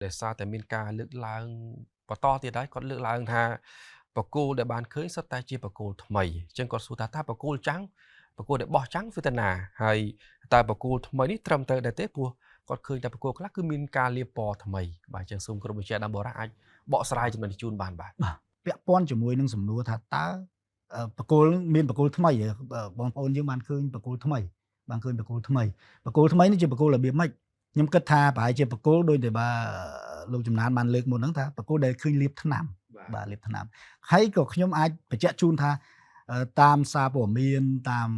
để sao tại miền ca lực lang và to thì đấy còn lực lang tha và cô để bàn cưới sắp tay chia và cô mày chân còn số ta và cô trắng và cô để bỏ trắng với tên à hay ta và cô mày đi trầm tới để tết vua còn khơi ta và cô khác cứ miền ca liệp bò mày bài chân sung có một trẻ đang bỏ ra anh bỏ sai cho mình chun bàn bài ពាក់ព័ន្ធជាមួយនឹងសំណួរថាតើបកគោលមានបកគោលថ្មីបងប្អូនយើងបានឃើញបកគោលថ្មីបានឃើញបកគោលថ្មីបកគោលថ្មីនេះជាបកគោលរបៀបម៉េចខ្ញុំគិតថាប្រហែលជាបកគោលដូចដែលលោកចំណានបានលើកមុនហ្នឹងថាបកគោលដែលឃើញលាបថ្នាំបាទលាបថ្នាំហើយក៏ខ្ញុំអាចបញ្ជាក់ជូនថាតាមសារព័ត៌មានតាម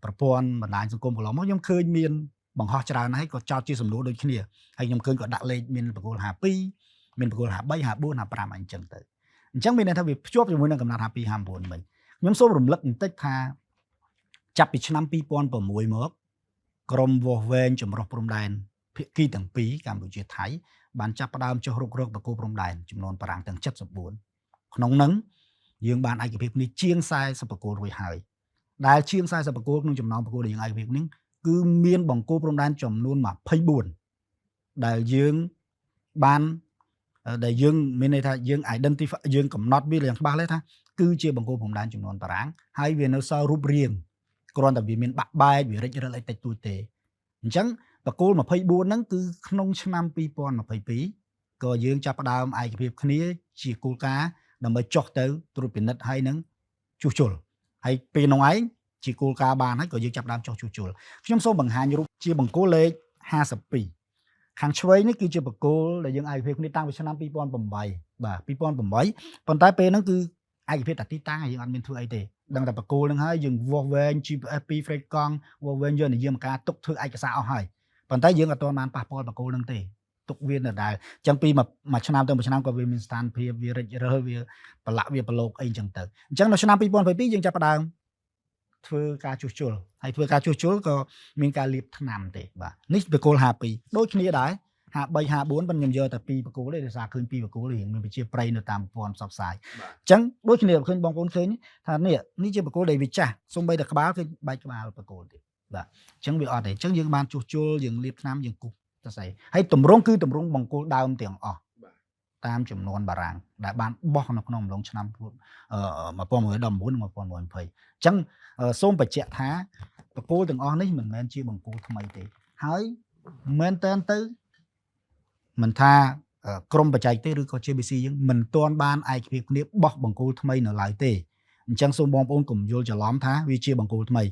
ប្រព័ន្ធបណ្ដាញសង្គមកន្លងមកខ្ញុំឃើញមានបង្ហោះច្រើនហើយក៏ចោទជាសំណួរដូចគ្នាហើយខ្ញុំឃើញក៏ដាក់លេខមានបកគោល52មានបកគោល53 54 55អញ្ចឹងទៅ អញ្ចឹងមានន័យថាវាភ្ជាប់ជាមួយនឹងកំណត់52 59វិញខ្ញុំសូមរំលឹកបន្តិចថាចាប់ពីឆ្នាំ2006មកក្រមវាស់វែងចម្រុះព្រំដែនភាគីទាំងពីរកម្ពុជាថៃបានចាប់ផ្ដើមចុះរុករកបកគោព្រំដែនចំនួនបារាំងទាំង74ក្នុងនោះយើងបានឯកភាពនេះជាង40បកគោរួចហើយដែលជាង40បកគោក្នុងចំណោមបកគោដែលយើងឯកភាពនេះគឺមានបង្គោលព្រំដែនចំនួន24ដែលយើងបានដែលយើងមានន័យថាយើង identify យើងកំណត់វាយ៉ាងច្បាស់លាស់ថាគឺជាបង្គោលព្រំដែនចំនួនបារាំងហើយវានៅសល់រូបរាងគ្រាន់តែវាមានបាក់បែកវារិចរិលអីតិចតួចទេអញ្ចឹងបង្គោល24ហ្នឹងគឺក្នុងឆ្នាំ2022ក៏យើងចាប់ផ្ដើមឯកភាពគ្នាជាគោលការណ៍ដើម្បីចុះទៅត្រួតពិនិត្យហើយនឹងជួសជុលហើយពេលនោះឯងជាគោលការណ៍បានហើយក៏យើងចាប់ផ្ដើមចុះជួសជុលខ្ញុំសូមបង្ហាញរូបជាបង្គោលលេខ52 ខាងឆ្វេងនេះគឺជាបកគោលដែលយើងឯកភាពគ្នាតាំងពីឆ្នាំ2008បាទ2008ប៉ុន្តែពេលហ្នឹងគឺឯកភាពតែទីតាំងហើយយើងអត់មានធ្វើអីទេដឹងតែបកគោលហ្នឹងហើយយើងវាស់វែង GPS ពី Freight កង់វាស់វែងយកនិយមការទុកធ្វើឯកសារអស់ហើយប៉ុន្តែយើងអត់ទាន់បានប៉ះពាល់បកគោលហ្នឹងទេទុកវានៅដែរអញ្ចឹងពីមួយឆ្នាំទៅមួយឆ្នាំក៏វាមានស្ថានភាពវារិចរើសវាប្រឡាក់វាប្រឡូកអីអញ្ចឹងទៅអញ្ចឹងនៅឆ្នាំ2022យើងចាប់ផ្ដើមធ្វើការជួសជុលហើយធ្វើការជួសជុលក៏មានការលាបថ្នាំទេបាទនេះបកគោល52ដូចគ្នាដែរ53 54ប៉ុន្តែខ្ញុំយកតែ2បកគោលទេដោយសារឃើញ2បកគោលរៀងមានវិជាប្រៃនៅតាមប្រព័ន្ធផ្សព្វផ្សាយអញ្ចឹងដូចគ្នាឃើញបងប្អូនឃើញថានេះជាបកគោលដែលវាចាស់សូម្បីតែក្បាលគឺបែកក្បាលបកគោលទៀតបាទអញ្ចឹងវាអត់ទេអញ្ចឹងយើងបានជួសជុលយើងលាបថ្នាំយើងគូសទៅស្អីហើយតម្រង់គឺតម្រង់បង្គោលដើមទាំងអស់តាមចំនួនបារាំងដែលបានបោះនៅក្នុងអំឡុងឆ្នាំ1919និង1920អញ្ចឹងសូមបញ្ជាក់ថាបង្គោលទាំងអស់នេះមិនមែនជាបង្គោលថ្មីទេហើយមែនតើទៅមិនថាក្រមបច្ចេកទេសឬក៏ JBC យើងមិនទាន់បានឯកភាពគ្នាបោះបង្គោលថ្មីនៅឡើយទេអញ្ចឹងសូមបងប្អូនកុំយល់ច្រឡំថាវាជាបង្គោលថ្មី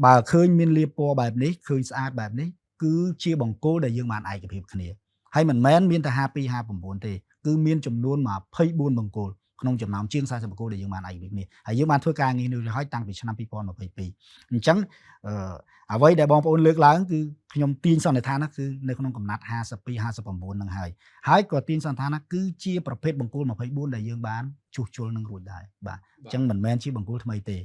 បើឃើញមានលាបពណ៌បែបនេះឃើញស្អាតបែបនេះគឺជាបង្គោលដែលយើងបានឯកភាពគ្នាហើយមិនមែនមានតែ52 59ទេគឺមានចំនួន24បង្គោលក្នុងចំណោមជាង40បង្គោលដែលយើងបានឯកភាពគ្នាហើយយើងបានធ្វើការងារនេះរួចហើយតាំងពីឆ្នាំ2022អញ្ចឹងអ្វីដែលបងប្អូនលើកឡើងគឺខ្ញុំទាញសន្និដ្ឋានណាគឺនៅក្នុងកំណាត់52 59នឹងហើយក៏ទាញសន្និដ្ឋានណាគឺជាប្រភេទបង្គោល24ដែលយើងបានជួសជុលនឹងរួចដែរបាទអញ្ចឹងមិនមែនជាបង្គោលថ្មីទេ